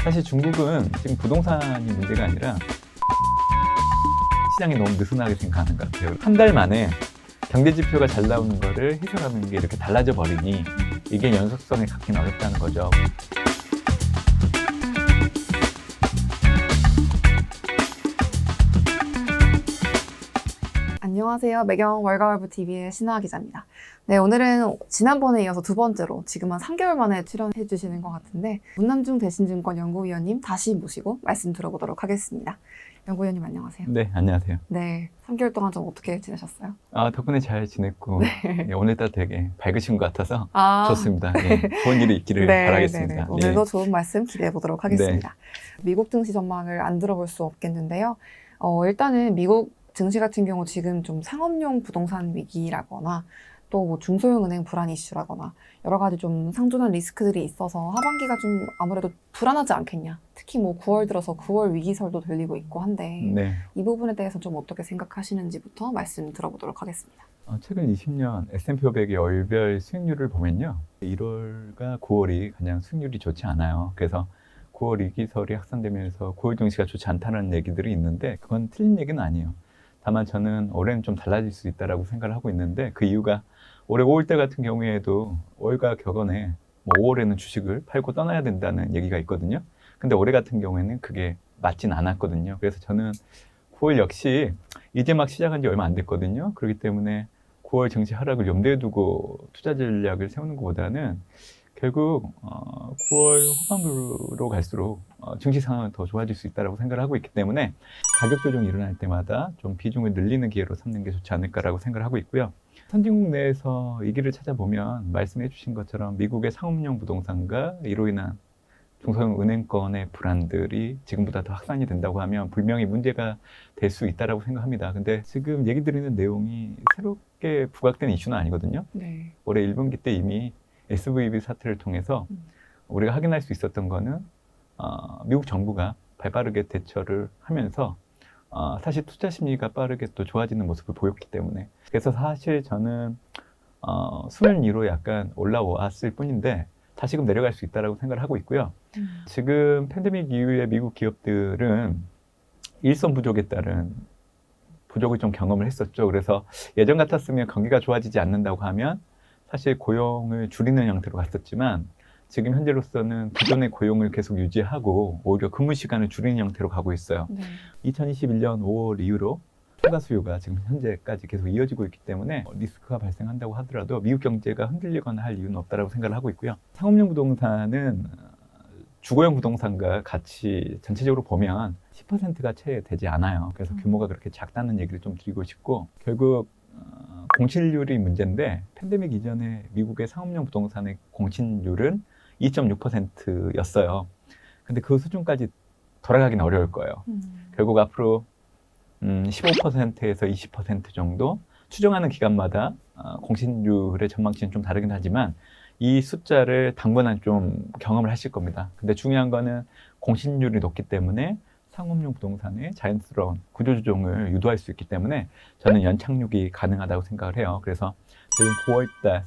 사실 중국은 지금 부동산이 문제가 아니라 시장이 너무 느슨하게 생각하는 것 같아요. 한 달 만에 경제 지표가 잘 나오는 거를 해석하는 게 이렇게 달라져 버리니 이게 연속성에 갖기는 어렵다는 거죠. 안녕하세요. 매경 월가월부 TV의 신하아 기자입니다. 네, 오늘은 지난번에 이어서 두 번째로 지금 한 3개월 만에 출연해 주시는 것 같은데 문남중 대신증권 연구위원님 다시 모시고 말씀 들어보도록 하겠습니다. 연구위원님 안녕하세요. 네, 안녕하세요. 네, 3개월 동안 좀 어떻게 지내셨어요? 덕분에 잘 지냈고 오늘따라 되게 밝으신 것 같아서 좋습니다. 좋은 일이 있기를 바라겠습니다. 네네. 오늘도 좋은 말씀 기대해 보도록 하겠습니다. 미국 증시 전망을 안 들어볼 수 없겠는데요. 일단은 미국 증시 같은 경우 지금 좀 상업용 부동산 위기라거나 또 뭐 중소형 은행 불안 이슈라거나 여러 가지 좀 상존한 리스크들이 있어서 하반기가 좀 아무래도 불안하지 않겠냐. 특히 뭐 9월 들어서 9월 위기설도 들리고 있고 한데 이 부분에 대해서 좀 어떻게 생각하시는지부터 말씀 들어보도록 하겠습니다. 최근 20년 S&P 500의 월별 수익률을 보면요. 1월과 9월이 그냥 수익률이 좋지 않아요. 그래서 9월 위기설이 확산되면서 9월 증시가 좋지 않다는 얘기들이 있는데 그건 틀린 얘기는 아니에요. 다만 저는 올해는 좀 달라질 수 있다고 생각을 하고 있는데 그 이유가 올해 5월달 같은 경우에도 5월과 격언에 5월에는 주식을 팔고 떠나야 된다는 얘기가 있거든요. 근데 올해 같은 경우에는 그게 맞진 않았거든요. 그래서 저는 9월 역시 이제 막 시작한 지 얼마 안 됐거든요. 그렇기 때문에 9월 증시 하락을 염두에 두고 투자 전략을 세우는 것보다는 결국 9월 후반부로 갈수록 증시 상황은 더 좋아질 수 있다고 생각을 하고 있기 때문에 가격 조정이 일어날 때마다 좀 비중을 늘리는 기회로 삼는 게 좋지 않을까라고 생각을 하고 있고요. 선진국 내에서 이 길을 찾아보면 말씀해 주신 것처럼 미국의 상업용 부동산과 이로 인한 중소형 은행권의 불안들이 지금보다 더 확산이 된다고 하면 분명히 문제가 될 수 있다고 생각합니다. 근데 지금 얘기 드리는 내용이 새롭게 부각된 이슈는 아니거든요. 네. 올해 1분기 때 이미 SVB 사태를 통해서 우리가 확인할 수 있었던 거는 미국 정부가 발빠르게 대처를 하면서 사실 투자 심리가 빠르게 또 좋아지는 모습을 보였기 때문에 그래서 사실 저는 수면 위로 약간 올라왔을 뿐인데 다시금 내려갈 수 있다고 생각을 하고 있고요. 지금 팬데믹 이후에 미국 기업들은 일손 부족에 따른 부족을 좀 경험을 했었죠. 그래서 예전 같았으면 경기가 좋아지지 않는다고 하면 사실 고용을 줄이는 형태로 갔었지만 지금 현재로서는 기존의 고용을 계속 유지하고 오히려 근무 시간을 줄이는 형태로 가고 있어요. 2021년 5월 이후로 추가 수요가 지금 현재까지 계속 이어지고 있기 때문에 리스크가 발생한다고 하더라도 미국 경제가 흔들리거나 할 이유는 없다고 생각을 하고 있고요. 상업용 부동산은 주거용 부동산과 같이 전체적으로 보면 10%가 채 되지 않아요. 그래서 규모가 그렇게 작다는 얘기를 좀 드리고 싶고 결국 공실률이 문제인데 팬데믹 이전에 미국의 상업용 부동산의 공실률은 2.6%였어요. 근데 그 수준까지 돌아가기는 어려울 거예요. 결국 앞으로 15%에서 20% 정도 추정하는 기간마다 공실률의 전망치는 좀 다르긴 하지만 이 숫자를 당분간 좀 경험을 하실 겁니다. 근데 중요한 거는 공실률이 높기 때문에 상업용 부동산의 자연스러운 구조조정을 유도할 수 있기 때문에 저는 연착륙이 가능하다고 생각을 해요. 그래서 지금 9월달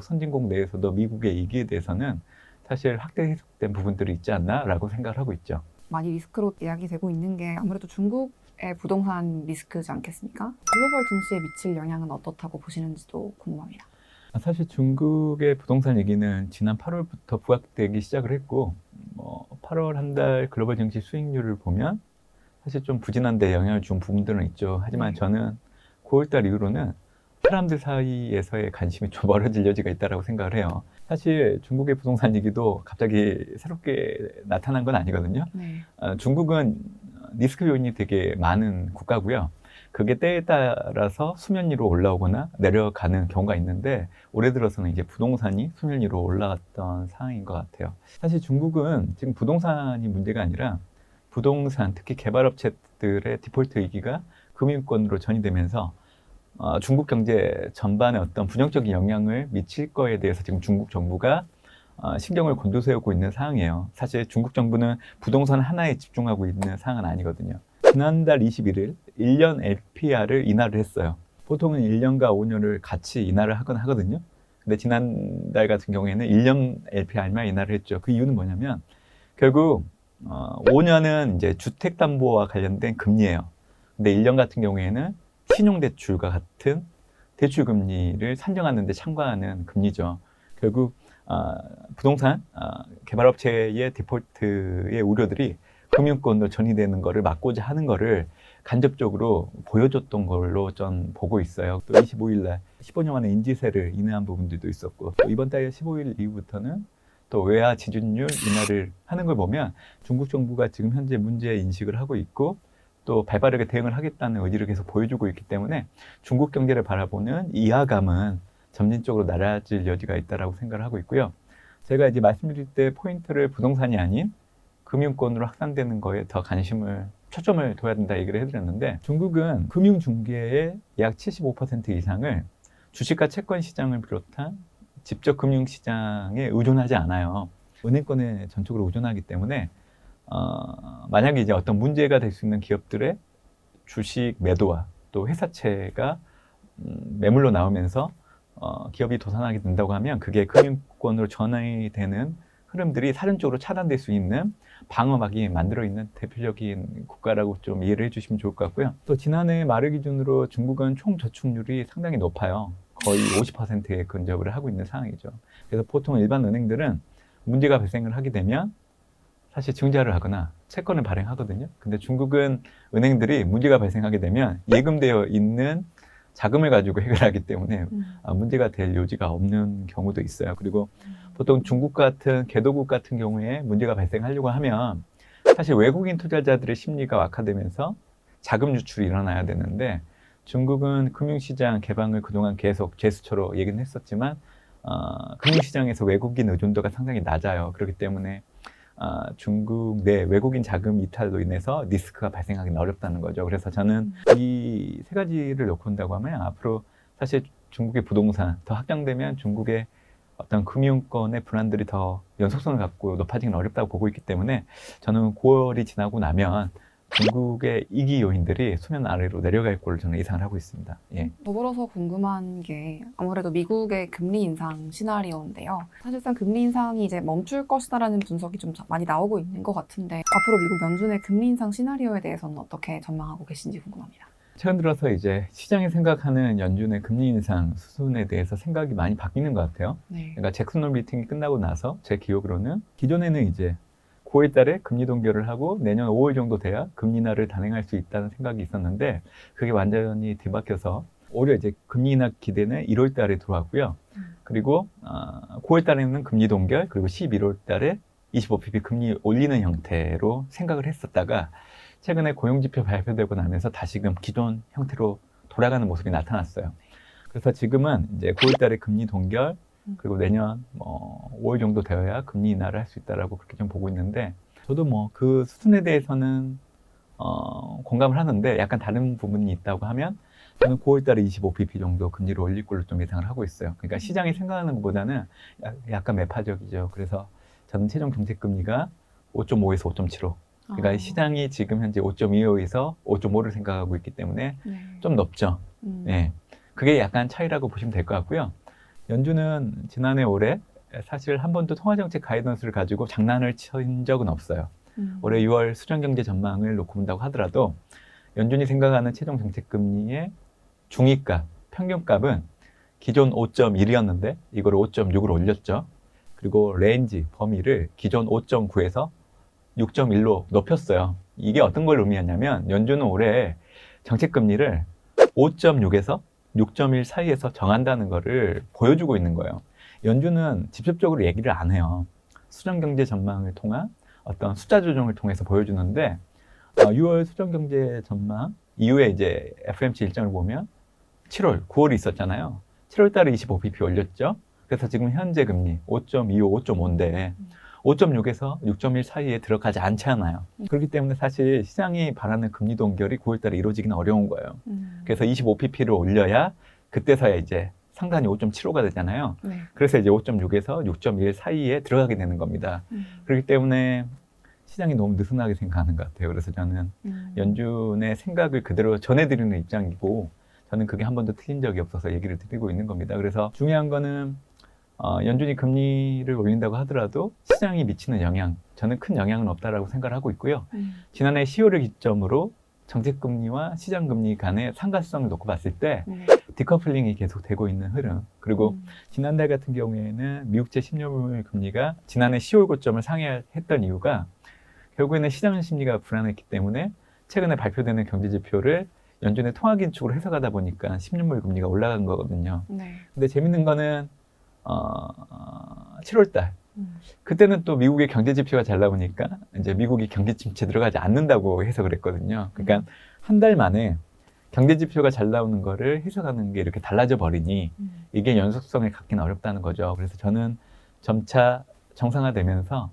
선진국 내에서도 미국의 이기에 대해서는 사실 확대 해석된 부분들이 있지 않나라고 생각을 하고 있죠. 많이 리스크로 이야기되고 있는 게 아무래도 중국의 부동산 리스크지 않겠습니까? 글로벌 증시에 미칠 영향은 어떻다고 보시는지도 궁금합니다. 사실 중국의 부동산 얘기는 지난 8월부터 부각되기 시작을 했고 8월 한 달 글로벌 증시 수익률을 보면 사실 좀 부진한데 영향을 준 부분들은 있죠. 하지만 저는 9월 달 이후로는 사람들 사이에서의 관심이 좀 멀어질 여지가 있다고 생각을 해요. 사실 중국의 부동산 얘기도 갑자기 새롭게 나타난 건 아니거든요. 중국은 리스크 요인이 되게 많은 국가고요. 그게 때에 따라서 수면 위로 올라오거나 내려가는 경우가 있는데 올해 들어서는 이제 부동산이 수면 위로 올라갔던 상황인 것 같아요. 사실 중국은 지금 부동산이 문제가 아니라 부동산, 특히 개발업체들의 디폴트 위기가 금융권으로 전이되면서 중국 경제 전반에 어떤 부정적인 영향을 미칠 거에 대해서 지금 중국 정부가 신경을 곤두세우고 있는 상황이에요. 사실 중국 정부는 부동산 하나에 집중하고 있는 상황은 아니거든요. 지난달 21일 1년 LPR을 인하를 했어요. 보통은 1년과 5년을 같이 인하를 하곤 하거든요. 근데 지난달 같은 경우에는 1년 LPR만 인하를 했죠. 그 이유는 뭐냐면 결국 5년은 이제 주택담보와 관련된 금리예요. 근데 1년 같은 경우에는 신용대출과 같은 대출 금리를 산정하는 데 참고하는 금리죠. 결국 부동산 개발업체의 디폴트의 우려들이 금융권으로 전이되는 것을 막고자 하는 것을 간접적으로 보여줬던 걸로 전 보고 있어요. 또 25일 날 15년 만에 인지세를 인하한 부분들도 있었고, 또 이번 달 15일 이후부터는 또 외화 지준율 인하를 하는 걸 보면 중국 정부가 지금 현재 문제 인식을 하고 있고 또 발빠르게 대응을 하겠다는 의지를 계속 보여주고 있기 때문에 중국 경제를 바라보는 이하감은 점진적으로 낮아질 여지가 있다고 생각을 하고 있고요. 제가 이제 말씀드릴 때 포인트를 부동산이 아닌 금융권으로 확산되는 거에 더 초점을 둬야 된다 얘기를 해드렸는데, 중국은 금융중개의 약 75% 이상을 주식과 채권 시장을 비롯한 직접 금융시장에 의존하지 않아요. 은행권에 전적으로 의존하기 때문에 만약에 이제 어떤 문제가 될 수 있는 기업들의 주식 매도와 또 회사채가 매물로 나오면서 기업이 도산하게 된다고 하면 그게 금융권으로 전환이 되는 흐름들이 사전적으로 차단될 수 있는 방어막이 만들어 있는 대표적인 국가라고 좀 이해를 해주시면 좋을 것 같고요. 또 지난해 말을 기준으로 중국은 총 저축률이 상당히 높아요. 거의 50%에 근접을 하고 있는 상황이죠. 그래서 보통 일반 은행들은 문제가 발생을 하게 되면 사실 증자를 하거나 채권을 발행하거든요. 근데 중국은 은행들이 문제가 발생하게 되면 예금되어 있는 자금을 가지고 해결하기 때문에 문제가 될 여지가 없는 경우도 있어요. 그리고 보통 중국 같은 개도국 같은 경우에 문제가 발생하려고 하면 사실 외국인 투자자들의 심리가 악화되면서 자금 유출이 일어나야 되는데, 중국은 금융시장 개방을 그동안 계속 제스처로 얘기는 했었지만 금융시장에서 외국인 의존도가 상당히 낮아요. 그렇기 때문에 중국 내 외국인 자금 이탈로 인해서 리스크가 발생하기는 어렵다는 거죠. 그래서 저는 이 세 가지를 놓고 본다고 하면 앞으로 사실 중국의 부동산 더 확장되면 중국의 어떤 금융권의 불안들이 더 연속성을 갖고 높아지기는 어렵다고 보고 있기 때문에 저는 9월이 지나고 나면 중국의 이기 요인들이 수면 아래로 내려갈 걸로 저는 예상을 하고 있습니다. 예. 더불어서 궁금한 게 아무래도 미국의 금리 인상 시나리오인데요. 사실상 금리 인상이 이제 멈출 것이다라는 분석이 좀 많이 나오고 있는 것 같은데, 앞으로 미국 연준의 금리 인상 시나리오에 대해서는 어떻게 전망하고 계신지 궁금합니다. 최근 들어서 이제 시장이 생각하는 연준의 금리 인상 수순에 대해서 생각이 많이 바뀌는 것 같아요. 네. 그러니까 잭슨 홀 미팅이 끝나고 나서 제 기억으로는 기존에는 이제 9월 달에 금리 동결을 하고 내년 5월 정도 돼야 금리 인하를 단행할 수 있다는 생각이 있었는데, 그게 완전히 뒤바뀌어서 올해 이제 금리 인하 기대는 1월 달에 들어왔고요. 그리고 9월 달에는 금리 동결, 그리고 11월 달에 25bp 금리 올리는 형태로 생각을 했었다가 최근에 고용지표 발표되고 나면서 다시금 기존 형태로 돌아가는 모습이 나타났어요. 그래서 지금은 이제 9월 달에 금리 동결, 그리고 내년 5월 정도 되어야 금리 인하를 할 수 있다라고 그렇게 좀 보고 있는데, 저도 뭐 그 수준에 대해서는 공감을 하는데 약간 다른 부분이 있다고 하면 저는 9월 달에 25bp 정도 금리를 올릴 걸로 좀 예상을 하고 있어요. 그러니까 시장이 생각하는 것보다는 약간 매파적이죠. 그래서 저는 최종 정책 금리가 5.5에서 5.75. 그러니까 시장이 지금 현재 5.25에서 5.5를 생각하고 있기 때문에 네. 좀 높죠. 네. 그게 약간 차이라고 보시면 될 것 같고요. 연준은 지난해 올해 사실 한 번도 통화정책 가이던스를 가지고 장난을 친 적은 없어요. 올해 6월 수정경제 전망을 놓고 본다고 하더라도 연준이 생각하는 최종 정책금리의 중위값, 평균값은 기존 5.1이었는데 이걸 5.6으로 올렸죠. 그리고 레인지, 범위를 기존 5.9에서 6.1로 높였어요. 이게 어떤 걸 의미하냐면 연준은 올해 정책금리를 5.6에서 6.1 사이에서 정한다는 것을 보여주고 있는 거예요. 연준은 직접적으로 얘기를 안 해요. 수정경제 전망을 통한 어떤 숫자 조정을 통해서 보여주는데 6월 수정경제 전망 이후에 이제 FOMC 일정을 보면 7월, 9월이 있었잖아요. 7월 달에 25bp 올렸죠. 그래서 지금 현재 금리 5.25, 5.5인데 5.6에서 6.1 사이에 들어가지 않잖아요. 그렇기 때문에 사실 시장이 바라는 금리 동결이 9월 달에 이루어지기는 어려운 거예요. 그래서 25pp를 올려야 그때서야 이제 상단이 5.75가 되잖아요. 네. 그래서 이제 5.6에서 6.1 사이에 들어가게 되는 겁니다. 그렇기 때문에 시장이 너무 느슨하게 생각하는 것 같아요. 그래서 저는 연준의 생각을 그대로 전해드리는 입장이고, 저는 그게 한 번도 틀린 적이 없어서 얘기를 드리고 있는 겁니다. 그래서 중요한 거는 연준이 금리를 올린다고 하더라도 시장이 미치는 영향, 저는 큰 영향은 없다라고 생각을 하고 있고요. 지난해 10월을 기점으로 정책금리와 시장금리 간의 상관성을 놓고 봤을 때 디커플링이 계속 되고 있는 흐름, 그리고 지난달 같은 경우에는 미국제 10년물 금리가 지난해 10월 고점을 상회했던 이유가 결국에는 시장 심리가 불안했기 때문에 최근에 발표되는 경제지표를 연준의 통화긴축으로 해석하다 보니까 10년물 금리가 올라간 거거든요. 근데 재밌는 거는 7월 달 그때는 또 미국의 경제 지표가 잘 나오니까 이제 미국이 경기 침체 들어가지 않는다고 해석을 했거든요. 그러니까 한 달 만에 경제 지표가 잘 나오는 거를 해석하는 게 이렇게 달라져 버리니 이게 연속성을 갖기는 어렵다는 거죠. 그래서 저는 점차 정상화되면서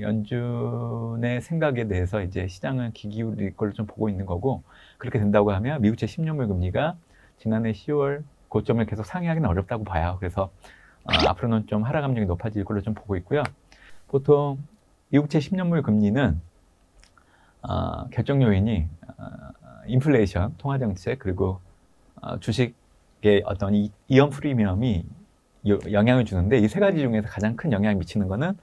연준의 생각에 대해서 이제 시장은 귀 기울일 걸 좀 보고 있는 거고, 그렇게 된다고 하면 미국제 10년물 금리가 지난해 10월 고점을 계속 상회하기는 어렵다고 봐요. 그래서 앞으로는 좀 하락 압력이 높아질 걸로 좀 보고 있고요. 보통 미국채 10년물 금리는 결정 요인이 인플레이션, 통화정책, 그리고 주식의 어떤 이연 프리미엄이 영향을 주는데, 이 세 가지 중에서 가장 큰 영향을 미치는 거는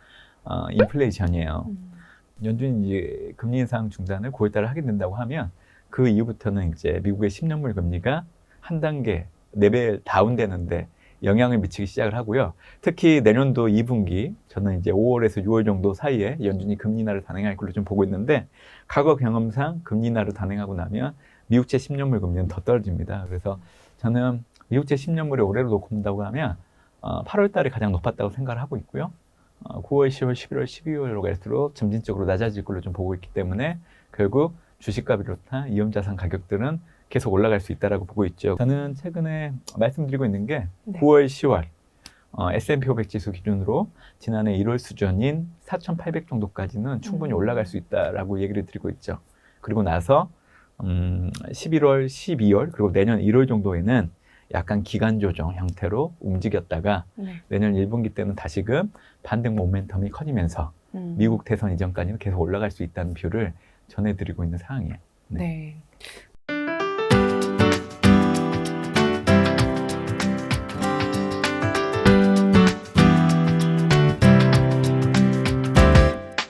인플레이션이에요. 연준이 이제 금리 인상 중단을 9월 달에 하게 된다고 하면 그 이후부터는 이제 미국의 10년물 금리가 한 단계 레벨 다운되는데 영향을 미치기 시작을 하고요. 특히 내년도 2분기, 저는 이제 5월에서 6월 정도 사이에 연준이 금리 인하를 단행할 걸로 좀 보고 있는데, 과거 경험상 금리 인하를 단행하고 나면 미국채 10년물 금리는 더 떨어집니다. 그래서 저는 미국채 10년물을 올해로 놓고 본다고 하면 8월 달에 가장 높았다고 생각을 하고 있고요. 9월, 10월, 11월, 12월로 갈수록 점진적으로 낮아질 걸로 좀 보고 있기 때문에 결국 주식과 비롯한 위험자산 가격들은 계속 올라갈 수 있다라고 보고 있죠. 저는 최근에 말씀드리고 있는 게 9월, 10월 S&P 500 지수 기준으로 지난해 1월 수준인 4,800 정도까지는 충분히 올라갈 수 있다라고 얘기를 드리고 있죠. 그리고 나서 11월, 12월 그리고 내년 1월 정도에는 약간 기간 조정 형태로 움직였다가 내년 1분기 때는 다시금 반등 모멘텀이 커지면서 미국 대선 이전까지는 계속 올라갈 수 있다는 뷰를 전해드리고 있는 상황이에요. 네.